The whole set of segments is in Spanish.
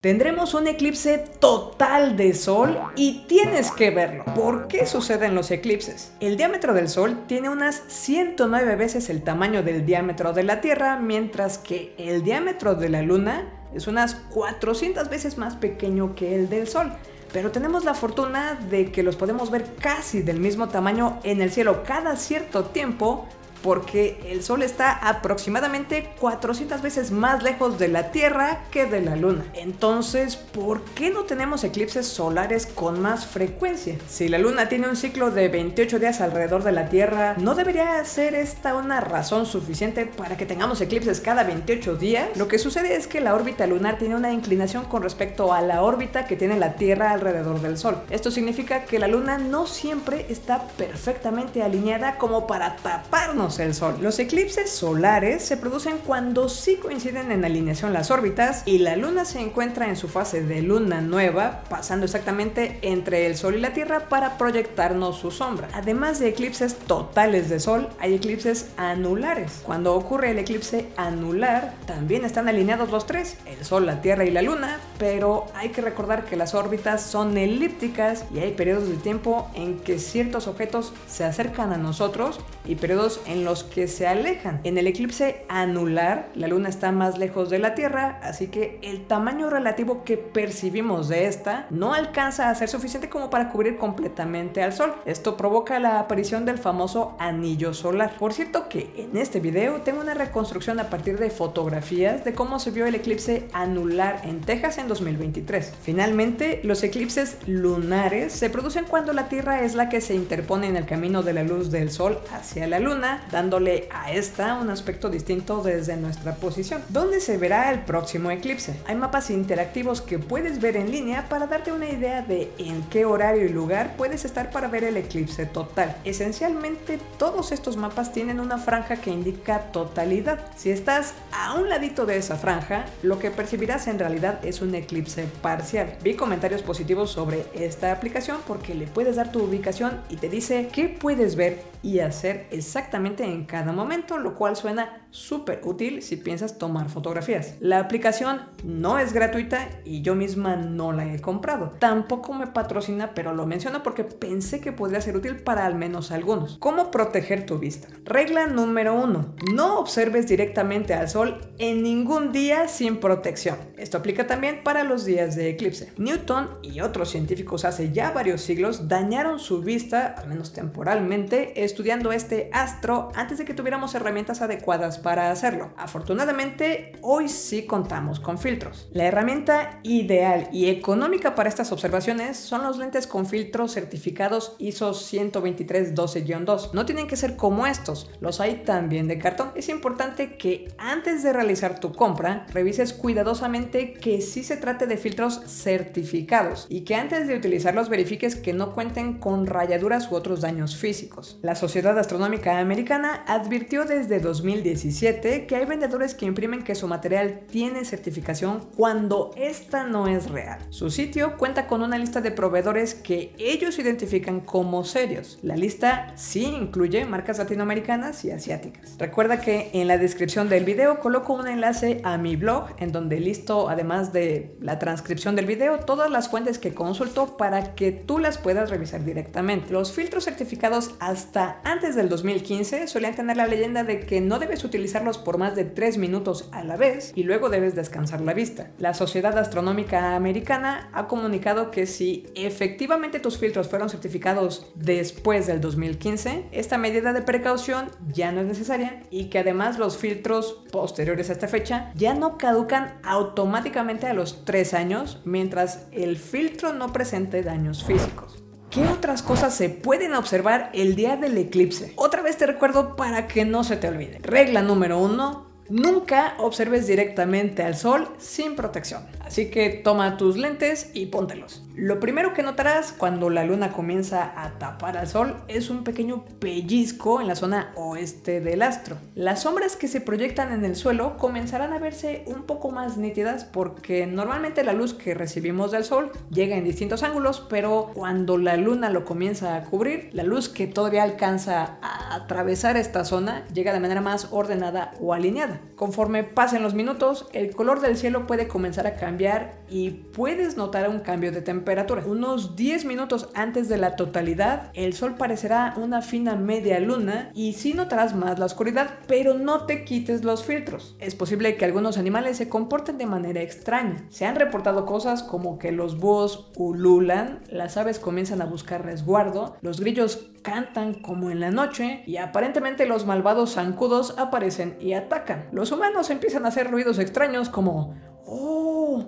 Tendremos un eclipse total de Sol y tienes que verlo. ¿Por qué suceden los eclipses? El diámetro del Sol tiene unas 109 veces el tamaño del diámetro de la Tierra, mientras que el diámetro de la Luna es unas 400 veces más pequeño que el del Sol. Pero tenemos la fortuna de que los podemos ver casi del mismo tamaño en el cielo cada cierto tiempo, porque el Sol está aproximadamente 400 veces más lejos de la Tierra que de la Luna. Entonces, ¿por qué no tenemos eclipses solares con más frecuencia? Si la Luna tiene un ciclo de 28 días alrededor de la Tierra, ¿no debería ser esta una razón suficiente para que tengamos eclipses cada 28 días? Lo que sucede es que la órbita lunar tiene una inclinación con respecto a la órbita que tiene la Tierra alrededor del Sol. Esto significa que la Luna no siempre está perfectamente alineada como para taparnos el Sol. Los eclipses solares se producen cuando sí coinciden en alineación las órbitas y la Luna se encuentra en su fase de luna nueva, pasando exactamente entre el Sol y la Tierra para proyectarnos su sombra. Además de eclipses totales de Sol, hay eclipses anulares. Cuando ocurre el eclipse anular, también están alineados los tres, el Sol, la Tierra y la Luna, pero hay que recordar que las órbitas son elípticas y hay periodos de tiempo en que ciertos objetos se acercan a nosotros y periodos en los que se alejan. En el eclipse anular, la Luna está más lejos de la Tierra, así que el tamaño relativo que percibimos de esta no alcanza a ser suficiente como para cubrir completamente al Sol. Esto provoca la aparición del famoso anillo solar. Por cierto que en este video tengo una reconstrucción a partir de fotografías de cómo se vio el eclipse anular en Texas en 2023. Finalmente, los eclipses lunares se producen cuando la Tierra es la que se interpone en el camino de la luz del Sol hacia la Luna, dándole a esta un aspecto distinto desde nuestra posición. ¿Dónde se verá el próximo eclipse? Hay mapas interactivos que puedes ver en línea para darte una idea de en qué horario y lugar puedes estar para ver el eclipse total. Esencialmente, todos estos mapas tienen una franja que indica totalidad. Si estás a un ladito de esa franja, lo que percibirás en realidad es un eclipse parcial. Vi comentarios positivos sobre esta aplicación porque le puedes dar tu ubicación y te dice qué puedes ver y hacer exactamente en cada momento, lo cual suena súper útil si piensas tomar fotografías. La aplicación no es gratuita y yo misma no la he comprado. Tampoco me patrocina, pero lo menciono porque pensé que podría ser útil para al menos algunos. ¿Cómo proteger tu vista? Regla número 1. No observes directamente al Sol en ningún día sin protección. Esto aplica también para los días de eclipse. Newton y otros científicos hace ya varios siglos dañaron su vista, al menos temporalmente, estudiando este astro antes de que tuviéramos herramientas adecuadas para hacerlo. Afortunadamente, hoy sí contamos con filtros. La herramienta ideal y económica para estas observaciones son los lentes con filtros certificados ISO 12312-2. No tienen que ser como estos, los hay también de cartón. Es importante que antes de realizar tu compra, revises cuidadosamente que sí se trate de filtros certificados y que antes de utilizarlos verifiques que no cuenten con rayaduras u otros daños físicos. La Sociedad Astronómica Americana advirtió desde 2017 que hay vendedores que imprimen que su material tiene certificación cuando esta no es real. Su sitio cuenta con una lista de proveedores que ellos identifican como serios. La lista sí incluye marcas latinoamericanas y asiáticas. Recuerda que en la descripción del video coloco un enlace a mi blog en donde listo, además de la transcripción del video, todas las fuentes que consulto para que tú las puedas revisar directamente. Los filtros certificados hasta antes del 2015 solían tener la leyenda de que no debes utilizarlos por más de 3 minutos a la vez y luego debes descansar la vista. La Sociedad Astronómica Americana ha comunicado que si efectivamente tus filtros fueron certificados después del 2015, esta medida de precaución ya no es necesaria y que además los filtros posteriores a esta fecha ya no caducan automáticamente a los 3 años mientras el filtro no presente daños físicos. ¿Qué otras cosas se pueden observar el día del eclipse? Otra vez te recuerdo para que no se te olvide. Regla número 1. Nunca observes directamente al Sol sin protección. Así que toma tus lentes y póntelos. Lo primero que notarás cuando la Luna comienza a tapar al Sol es un pequeño pellizco en la zona oeste del astro. Las sombras que se proyectan en el suelo comenzarán a verse un poco más nítidas porque normalmente la luz que recibimos del Sol llega en distintos ángulos, pero cuando la Luna lo comienza a cubrir, la luz que todavía alcanza a atravesar esta zona llega de manera más ordenada o alineada. Conforme pasen los minutos, el color del cielo puede comenzar a cambiar cambiar y puedes notar un cambio de temperatura. Unos 10 minutos antes de la totalidad, el sol parecerá una fina media luna y sí notarás más la oscuridad, pero no te quites los filtros. Es posible que algunos animales se comporten de manera extraña. Se han reportado cosas como que los búhos ululan, las aves comienzan a buscar resguardo, los grillos cantan como en la noche y aparentemente los malvados zancudos aparecen y atacan. Los humanos empiezan a hacer ruidos extraños como "oh,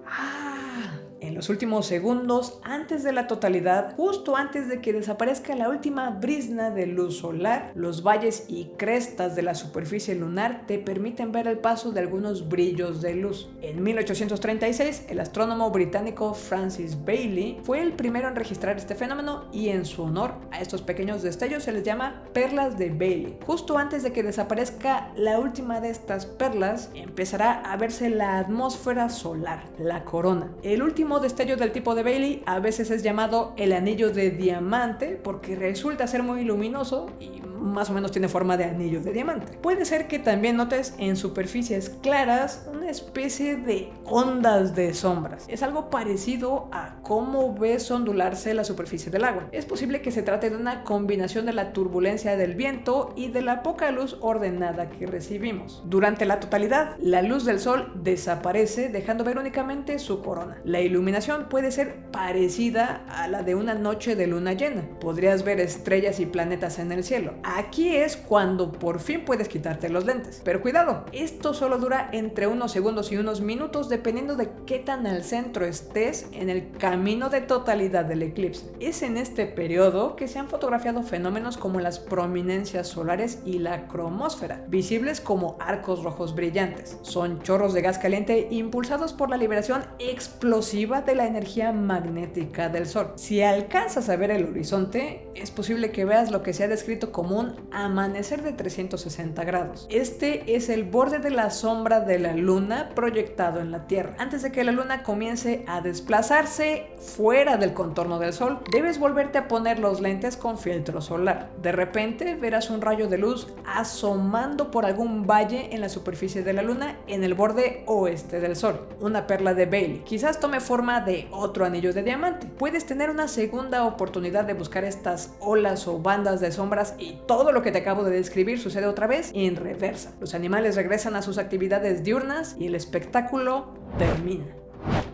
ah". En los últimos segundos antes de la totalidad, justo antes de que desaparezca la última brizna de luz solar, los valles y crestas de la superficie lunar te permiten ver el paso de algunos brillos de luz. En 1836, el astrónomo británico Francis Baily fue el primero en registrar este fenómeno y en su honor a estos pequeños destellos se les llama perlas de Baily. Justo antes de que desaparezca la última de estas perlas, empezará a verse la atmósfera solar, la corona. El último destello del tipo de Baily a veces es llamado el anillo de diamante porque resulta ser muy luminoso y más o menos tiene forma de anillo de diamante. Puede ser que también notes en superficies claras una especie de ondas de sombras. Es algo parecido a cómo ves ondularse la superficie del agua. Es posible que se trate de una combinación de la turbulencia del viento y de la poca luz ordenada que recibimos. Durante la totalidad, la luz del sol desaparece dejando ver únicamente su corona. La iluminación puede ser parecida a la de una noche de luna llena. Podrías ver estrellas y planetas en el cielo. Aquí es cuando por fin puedes quitarte los lentes. Pero cuidado, esto solo dura entre unos segundos y unos minutos dependiendo de qué tan al centro estés en el camino de totalidad del eclipse. Es en este periodo que se han fotografiado fenómenos como las prominencias solares y la cromósfera, visibles como arcos rojos brillantes. Son chorros de gas caliente impulsados por la liberación explosiva de la energía magnética del Sol. Si alcanzas a ver el horizonte, es posible que veas lo que se ha descrito como un amanecer de 360 grados. Este es el borde de la sombra de la luna proyectado en la Tierra. Antes de que la luna comience a desplazarse fuera del contorno del Sol, debes volverte a poner los lentes con filtro solar. De repente verás un rayo de luz asomando por algún valle en la superficie de la luna en el borde oeste del Sol. Una perla de Baily. Quizás tome forma de otro anillo de diamante. Puedes tener una segunda oportunidad de buscar estas olas o bandas de sombras y todo lo que te acabo de describir sucede otra vez en reversa. Los animales regresan a sus actividades diurnas y el espectáculo termina.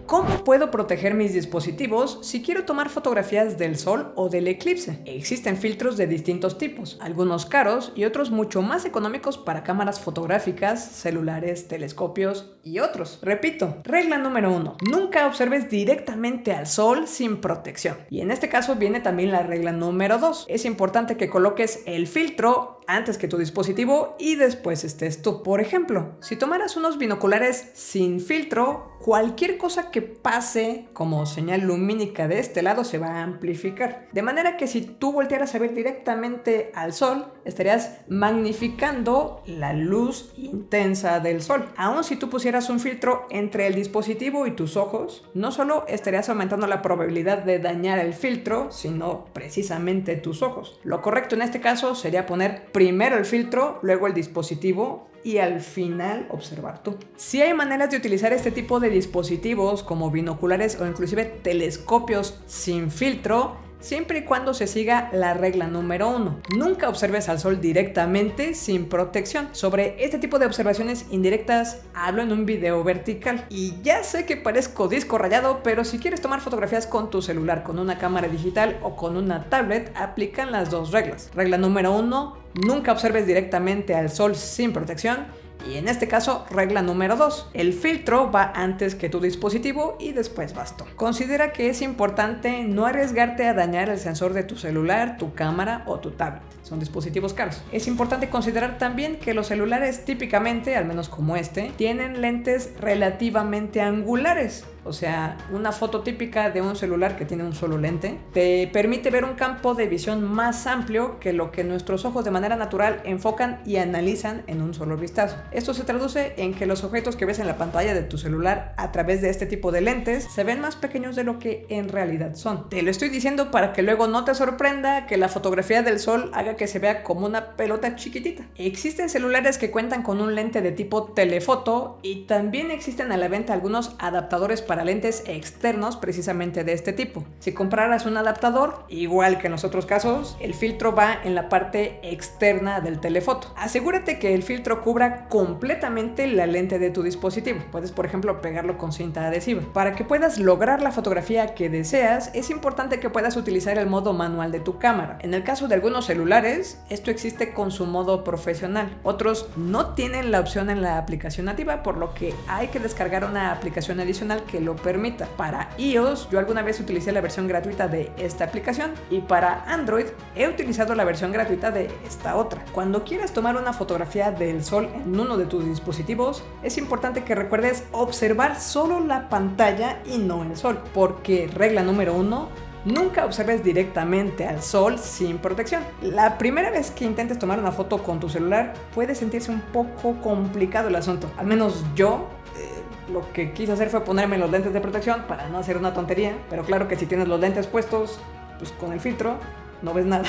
¿Cómo puedo proteger mis dispositivos si quiero tomar fotografías del sol o del eclipse? Existen filtros de distintos tipos, algunos caros y otros mucho más económicos para cámaras fotográficas, celulares, telescopios y otros. Repito, regla número 1, nunca observes directamente al sol sin protección. Y en este caso viene también la regla número 2. Es importante que coloques el filtro antes que tu dispositivo y después estés tú. Por ejemplo, si tomaras unos binoculares sin filtro, cualquier cosa que pase como señal lumínica de este lado se va a amplificar. De manera que si tú voltearas a ver directamente al sol, estarías magnificando la luz intensa del sol. Aun si tú pusieras un filtro entre el dispositivo y tus ojos, no solo estarías aumentando la probabilidad de dañar el filtro, sino precisamente tus ojos. Lo correcto en este caso sería poner primero el filtro, luego el dispositivo y al final observar tú. Si hay maneras de utilizar este tipo de dispositivos como binoculares o inclusive telescopios sin filtro, siempre y cuando se siga la regla número 1. Nunca observes al sol directamente sin protección. Sobre este tipo de observaciones indirectas hablo en un video vertical. Y ya sé que parezco disco rayado, pero si quieres tomar fotografías con tu celular, con una cámara digital o con una tablet, aplican las dos reglas. Regla número 1, nunca observes directamente al sol sin protección. Y en este caso, regla número 2, el filtro va antes que tu dispositivo y después vas tú. Considera que es importante no arriesgarte a dañar el sensor de tu celular, tu cámara o tu tablet. Son dispositivos caros. Es importante considerar también que los celulares típicamente, al menos como este, tienen lentes relativamente angulares. o sea, una foto típica de un celular que tiene un solo lente, te permite ver un campo de visión más amplio que lo que nuestros ojos de manera natural enfocan y analizan en un solo vistazo. Esto se traduce en que los objetos que ves en la pantalla de tu celular a través de este tipo de lentes se ven más pequeños de lo que en realidad son. Te lo estoy diciendo para que luego no te sorprenda que la fotografía del sol haga que se vea como una pelota chiquitita. Existen celulares que cuentan con un lente de tipo telefoto y también existen a la venta algunos adaptadores para lentes externos precisamente de este tipo. Si compraras un adaptador, igual que en los otros casos, el filtro va en la parte externa del telefoto. Asegúrate que el filtro cubra completamente la lente de tu dispositivo. Puedes, por ejemplo, pegarlo con cinta adhesiva. Para que puedas lograr la fotografía que deseas, es importante que puedas utilizar el modo manual de tu cámara. En el caso de algunos celulares, esto existe con su modo profesional. Otros no tienen la opción en la aplicación nativa, por lo que hay que descargar una aplicación adicional que lo permita. Para iOS, yo alguna vez utilicé la versión gratuita de esta aplicación y para Android he utilizado la versión gratuita de esta otra. Cuando quieras tomar una fotografía del sol en uno de tus dispositivos, es importante que recuerdes observar solo la pantalla y no el sol, porque regla número 1, nunca observes directamente al sol sin protección. La primera vez que intentes tomar una foto con tu celular puede sentirse un poco complicado el asunto. Al menos yo lo que quise hacer fue ponerme los lentes de protección para no hacer una tontería, pero claro que si tienes los lentes puestos, pues con el filtro no ves nada.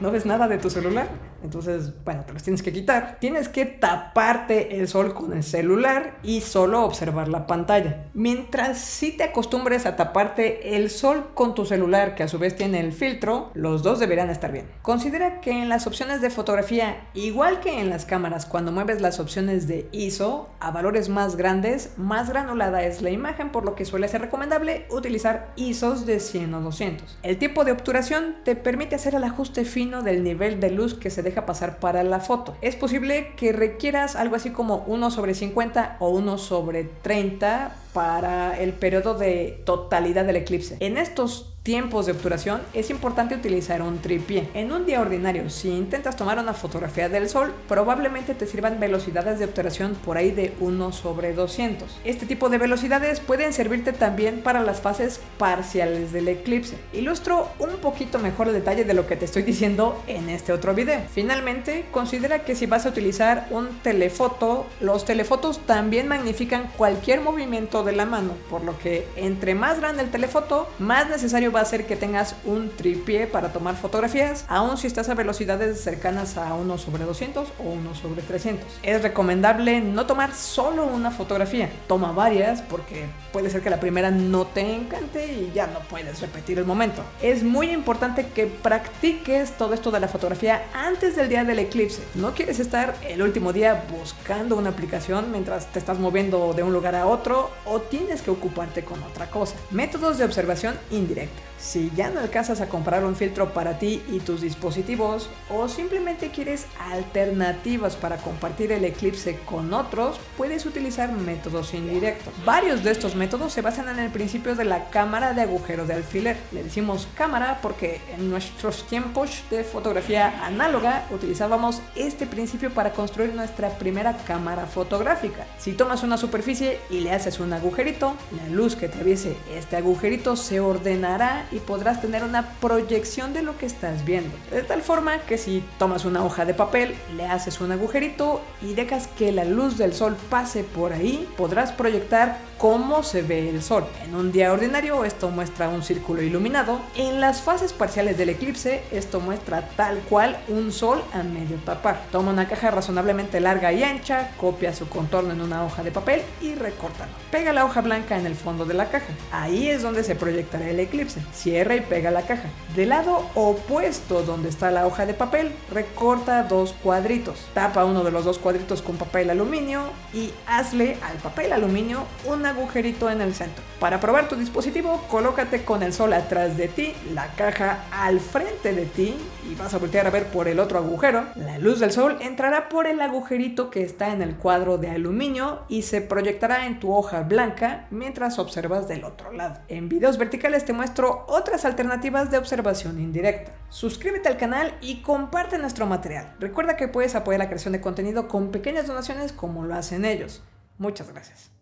No ves nada de tu celular, entonces, bueno, te los tienes que quitar. Tienes que taparte el sol con el celular y solo observar la pantalla. Mientras sí te acostumbres a taparte el sol con tu celular, que a su vez tiene el filtro, los dos deberían estar bien. Considera que en las opciones de fotografía, igual que en las cámaras, cuando mueves las opciones de ISO a valores más grandes, más granulada es la imagen, por lo que suele ser recomendable utilizar ISOs de 100 o 200. El tiempo de obturación te permite hacer el ajuste fino del nivel de luz que se deja pasar para la foto. Es posible que requieras algo así como 1/50 o 1/30 para el periodo de totalidad del eclipse. En estos tiempos de obturación es importante utilizar un trípode. En un día ordinario, si intentas tomar una fotografía del sol, probablemente te sirvan velocidades de obturación por ahí de 1/200. Este tipo de velocidades pueden servirte también para las fases parciales del eclipse. Ilustro un poquito mejor el detalle de lo que te estoy diciendo en este otro video. Finalmente, considera que si vas a utilizar un telefoto, los telefotos también magnifican cualquier movimiento de la mano, por lo que entre más grande el telefoto, más necesario va a ser que tengas un trípode para tomar fotografías, aun si estás a velocidades cercanas a 1/200 o 1/300. Es recomendable no tomar solo una fotografía, toma varias porque puede ser que la primera no te encante y ya no puedes repetir el momento. Es muy importante que practiques todo esto de la fotografía antes del día del eclipse. No quieres estar el último día buscando una aplicación mientras te estás moviendo de un lugar a otro o tienes que ocuparte con otra cosa. Métodos de observación indirecta. Si ya no alcanzas a comprar un filtro para ti y tus dispositivos o simplemente quieres alternativas para compartir el eclipse con otros, puedes utilizar métodos indirectos. Varios de estos métodos se basan en el principio de la cámara de agujero de alfiler. Le decimos cámara porque en nuestros tiempos de fotografía análoga utilizábamos este principio para construir nuestra primera cámara fotográfica. Si tomas una superficie y le haces un agujerito, la luz que atraviese este agujerito se ordenará y podrás tener una proyección de lo que estás viendo. De tal forma que si tomas una hoja de papel, le haces un agujerito y dejas que la luz del sol pase por ahí, podrás proyectar cómo se ve el sol. En un día ordinario esto muestra un círculo iluminado. En las fases parciales del eclipse esto muestra tal cual un sol a medio tapar. Toma una caja razonablemente larga y ancha, copia su contorno en una hoja de papel y recórtalo. Pega la hoja blanca en el fondo de la caja. Ahí es donde se proyectará el eclipse. Cierra y pega la caja. Del lado opuesto donde está la hoja de papel, recorta 2 cuadritos. Tapa uno de los 2 cuadritos con papel aluminio y hazle al papel aluminio un agujerito en el centro. Para probar tu dispositivo, colócate con el sol atrás de ti, la caja al frente de ti y vas a voltear a ver por el otro agujero. La luz del sol entrará por el agujerito que está en el cuadro de aluminio y se proyectará en tu hoja blanca mientras observas del otro lado. En videos verticales te muestro otras alternativas de observación indirecta. Suscríbete al canal y comparte nuestro material. Recuerda que puedes apoyar la creación de contenido con pequeñas donaciones como lo hacen ellos. Muchas gracias.